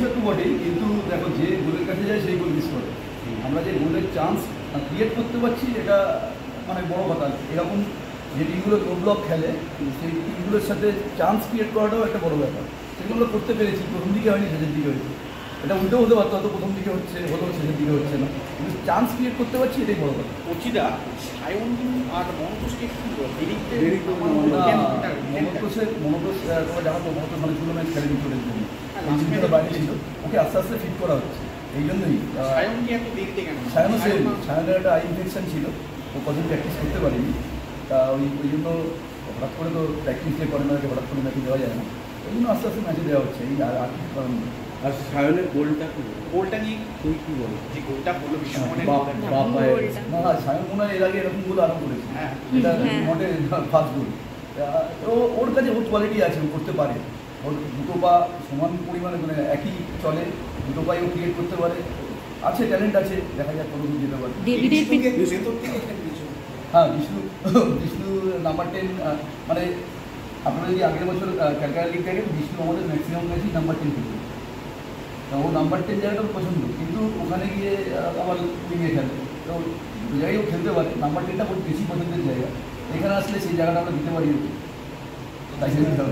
একটু বটেই, কিন্তু দেখো যে গোলের কাছে যায় সেই গোল মিস করে। আমরা যে গোলের চান্স ক্রিয়েট করতে পারছি এটা মানে বড় কথা। এরকম যে টিমগুলো নো ব্লক খেলে সেই টিমগুলোর সাথে চান্স ক্রিয়েট করাটাও একটা বড় ব্যাপার। সেগুলো আমরা করতে পেরেছি, প্রথম দিকে হয়নি, শেষের দিকে হয়েছে। এটা উল্টো হতে পারতো, হয়তো প্রথম দিকে হচ্ছে, হলো শেষের দিকে হচ্ছে না, কিন্তু চান্স ক্রিয়েট করতে পারছি, এটাই বড় কথা। কোচিদা সায়ন আর মনোতোষকে একটু মনোতোষ তোমরা জানো তো, মনোতোষ অনেকগুলো ম্যাচ খেলেনি চোটের জন্য, বাইরে ছিল, ওকে আস্তে আস্তে ফিট করা হচ্ছে। এই জন্যই সায়নের একটা আই ইনফেকশন ছিল, ও কদিন প্র্যাকটিস করতে পারেনি। তা ওই জন্য হঠাৎ করে তো প্র্যাকটিস যে করে না, হঠাৎ করে ম্যাচে দেওয়া যায় না, ওই জন্য আস্তে আস্তে ম্যাচে দেওয়া হচ্ছে। এই আর কিছু কারণ নেই। আর সায়নের গোলটা নিয়ে তুই কি বল? যে গোলটা করলো না, সায়ন মনে হয় এর আগে এরকম গোল আরম্ভ করেছে, এটা মোটে ফার্স্ট গোল। তো ওর কাছে ওর কোয়ালিটি আছে, ও করতে পারে। ওর দুটো পা সমান পরিমাণে মানে একই চলে, দুটো পাই ও ক্রিয়েট করতে পারে, আছে ট্যালেন্ট আছে, দেখা যাক কত দূর যেতে পারে। হ্যাঁ, বিষ্ণু নাম্বার 10, মানে আপনারা যদি আগের বছর ক্যালকাটা লিগ দেখেন, বিষ্ণু আমাদের ম্যাক্সিমাম ম্যাচই নাম্বার 10 খেলবে। ও নাম্বার 10 জায়গাটা পছন্দ, কিন্তু ওখানে গিয়ে আবার উইংয়ে খেলে, তো দু জায়গায় ও খেলতে পারে। নাম্বার 10টা ওর বেশি পছন্দের জায়গা, এখানে আসলে সেই জায়গাটা আমরা দিতে পারি।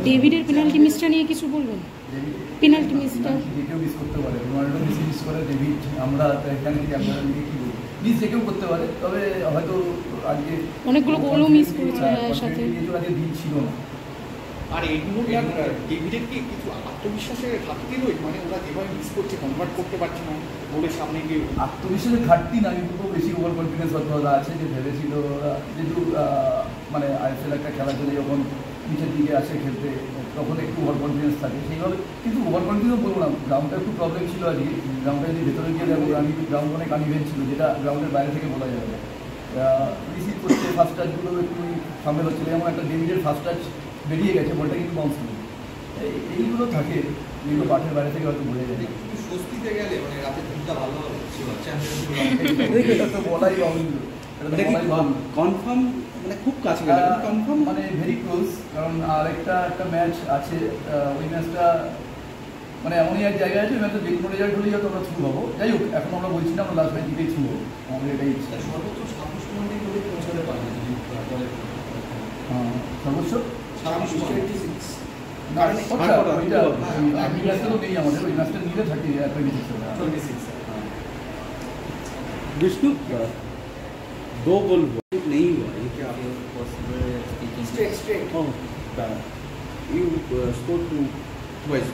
ডেভিডের পেনাল্টি মিসটা নিয়ে কিছু বলবেন? পেনাল্টি মিসটা যে কেউ মিস করতে পারে, রোনাল্ডো মেসি মিস করে, ডেভিড, আমরা এখানে থেকে আপনারা লিগে কী বলবো, মিস যে কেউ করতে পারে। তবে হয়তো আজকে অনেকগুলো গোলও মিস করেছে সাথে, আজকে দিন ছিল না। আর এই মুহূর্তে ডেভিডের কি কিছু আত্মবিশ্বাসের ঘাটতি রয়েছে? মানে ওরা যেভাবে মিস করছে, কনভার্ট করতে পারছে না গোলের সামনে গিয়ে। আত্মবিশ্বাসের ঘাটতি না, কিন্তু বেশি ওভার কনফিডেন্স হয়তো আছে, যে ভেবেছিল যেহেতু মানে আইএসএল একটা খেলার জন্য যখন নিচের দিকে আসে খেলতে, তখন একটু ওভার কনফিডেন্স থাকে সেইভাবে। কিন্তু ওভার কনফিডেন্স বলবো না, গ্রাউন্ডটা একটু প্রবলেম ছিল আজকে। গ্রাউন্ডটা যদি ভেতরে গিয়ে দেখো, গ্রাউন্ড অনেক আনইভেন ছিল, যেটা গ্রাউন্ডের বাইরে থেকে বলা যাবে না। রিসিভ করতে ফার্স্ট টাচগুলো একটু সামনে হচ্ছিলো, যেমন একটা ডেভিডের ফার্স্ট টাচ বেরিয়ে গেছে, বলটা কিন্তু বাউন্স করে। এইগুলো থাকে, যেগুলো মাঠের বাইরে থেকে হয়তো বোঝা যায়। স্বস্তিতে গেলে মানে রাতে ঘুমটা ভালো ছিল, তো বলাই বাউন্স কনফার্ম, মানে খুব কাছে কনফার্ম, মানে ভেরি ক্লোজ। কারণ আরেকটা ম্যাচ আছে, ওই ম্যাচটা মানে এমনই এক জায়গায় আছে, ওই ম্যাচটা যে কোনো রেজাল্ট হলেই হয়তো আমরা থ্রু হবো। যাই হোক, এখন আমরা বলছি না, আমরা লাস্ট ম্যাচ জিতেই থ্রু হবো, আমাদের এটাই ইচ্ছা। সর্বোচ্চ 27 মিনিট করে পৌঁছাতে পারবে যদি সর্বোচ্চ 26 না, আমি ম্যাচটা তো নেই আমাদের, ওই ম্যাচটা নিলে 26 विष्णु 2 गोल नहीं हुआ, ये क्या straight you scored twice.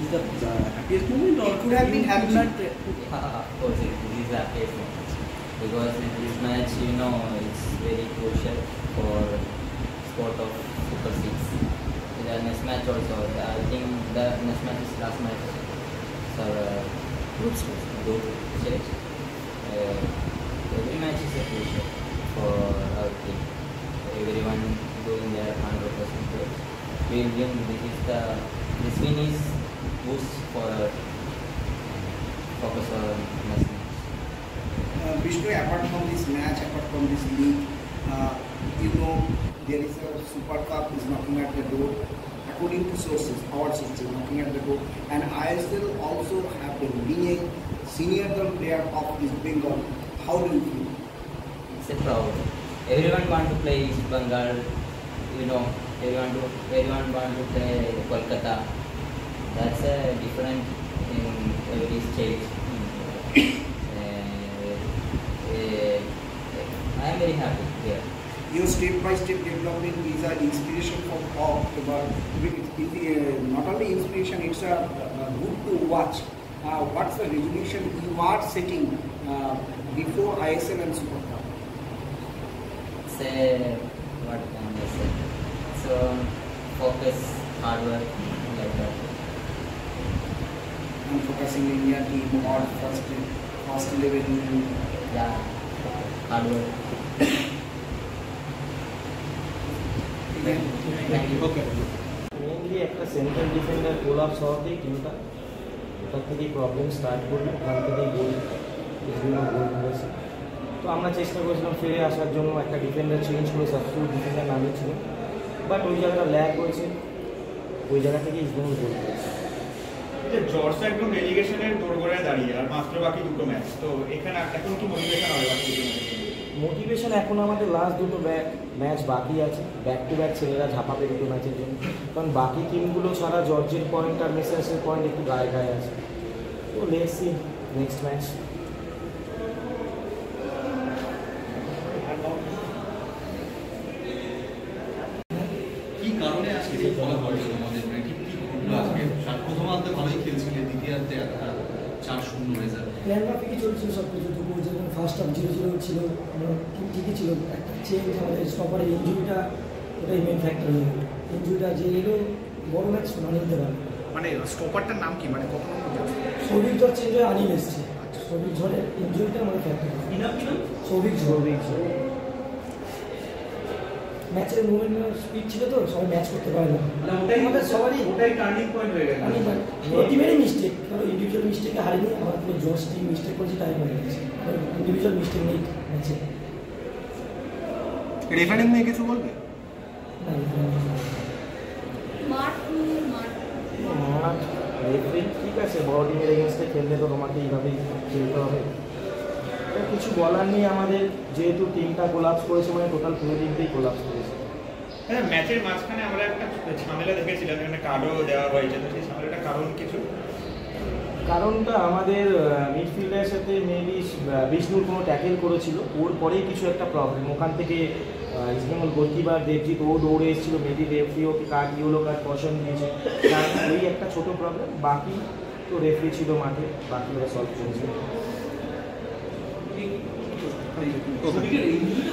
Is the happiest moment, or it could have been happy? Of course, it is the happiest moment, because in this match, it's very crucial for sport of Super 6. The next match also, I think the next match is last match. So group stage. Every match is a crucial for our team. Everyone doing their 100% best. We will win. This win is boost for our focus on next match. Vishnu, apart from this match, apart from this league, there is a Super Cup is knocking at the door. According to sources, our sources knocking at the door, and ISL also have been being a senior player of East Bengal. How do you feel? It's a proud. Everyone want to play East Bengal. Everyone want to play Kolkata. That's a different in every state. I am very happy here. Your step-by-step development is an inspiration for all. But not only inspiration, it's a good to watch. What's the resolution you are setting before ISL and Super Cup? Say, what can I say? So, focus, hard work, like that. And focusing in India team or first 11. Yeah, hard work. Mainly একটা central defender collapse হওয়াতেই টিমটা ওটার থেকেই problem start করলো, ওখান থেকেই গোল হয়েছে। তো আমরা চেষ্টা করেছিলাম ফিরে আসার জন্য, একটা ডিফেন্ডার চেঞ্জ করে সাবস্টিটিউট ডিফেন্ডার নামিয়েছিল, বাট ওই জায়গাটা ল্যাক হয়েছে, ওই জায়গা থেকেই ইস্টবেঙ্গল গোল করেছে। জর্জ একদম রেলিগেশনের দোরগোড়ায় দাঁড়িয়ে আর মাত্র বাকি দুটো ম্যাচ, তো এখানে এখন কি মোটিভেশন হবে বাকি দুটো ম্যাচে? মোটিভেশন এখন আমাদের লাস্ট দুটো ম্যাচ বাকি আছে, ব্যাক টু ব্যাক ছেলেরা ঝাঁপাবে দুটো ম্যাচের জন্য, কারণ বাকি টিমগুলো ছাড়া জর্জের পয়েন্ট আর মেসেসের পয়েন্ট একটু গায়ে গায়ে আছে। তো লেটস সি নেক্সট ম্যাচ। কি কারণে আজকে যে ফলাফল আমাদের মানে ঠিক কি ঘটলো আজকে? প্রথমার্ধে ভালোই খেলছিলেন, দ্বিতীয়ার্ধে 4-0 রেজাল্ট। প্ল্যান মাফিকই চলছিল সব কিছু, দুপুর যেমন ফার্স্ট হাফ 0-0 ছিল, আমরা ঠিকই ছিল। একটা চেঞ্জ আমাদের স্টপারের ইঞ্জুরিটা, ওটাই মেন ফ্যাক্টর হয়ে গেল। ইঞ্জুরিটা যে এলো বড় ম্যাচ মানিয়ে নিতে পারে। মানে স্টপারটার নাম কি, মানে কত নম্বর? সৌভিক ঝড় চেঞ্জ হয়ে আনিল এসছে। সৌভিক ঝড়ের ইঞ্জুরিটা আমাদের ফ্যাক্টর। সৌভিক ঝড় ম্যাচের মুভমেন্ট স্পিড ছিল তো, সবাই ম্যাচ করতে পারে না। আমাদের সবারই ওটাই টার্নিং পয়েন্ট হয়ে গেছে। টিমেরই মিস্টেক, কারণ ইন্ডিভিজুয়াল মিস্টেকে হারিনি। আমার পুরো জর্জ টিম মিস্টেক করেছে, তাই হয়ে গেছে। ইন্ডিভিজুয়াল মিস্টেক নেই ম্যাচে। রেফারিং নিয়ে কিছু বলবে? মাঠ রেফারিং ঠিক আছে, বড় টিমের এগেনস্টে খেললে তো তোমাকে এইভাবেই খেলতে হবে। এটা কিছু বলার নেই আমাদের, যেহেতু টিমটা কোলাপস করেছে মানে টোটাল পুরো টিমটাই কোলাপস করেছে। হ্যাঁ, ম্যাচের মাঝখানে আমরা একটা ঝামেলা দেখেছিলাম, এখানে কার্ডও দেওয়া হয়েছে, তো সেই ঝামেলাটা কারণ কিছু? কারণটা আমাদের মিডফিল্ডের সাথে মেবি বিষ্ণুর কোনো ট্যাকেল করেছিল, ওর পরেই কিছু একটা প্রবলেম। ওখান থেকে ইস্টবেঙ্গল গোলকিপার দেবজিৎ ও দৌড়ে এসেছিল, মেবি রেফারি ওকে কার্ড ইয়েলো কার্ড কশন দিয়েছে, ওই একটা ছোটো প্রবলেম। বাকি তো রেফারি ছিল মাঠে, বাকি ওরা সলভ করেছে। সৌভিকের ইঞ্জুরিটা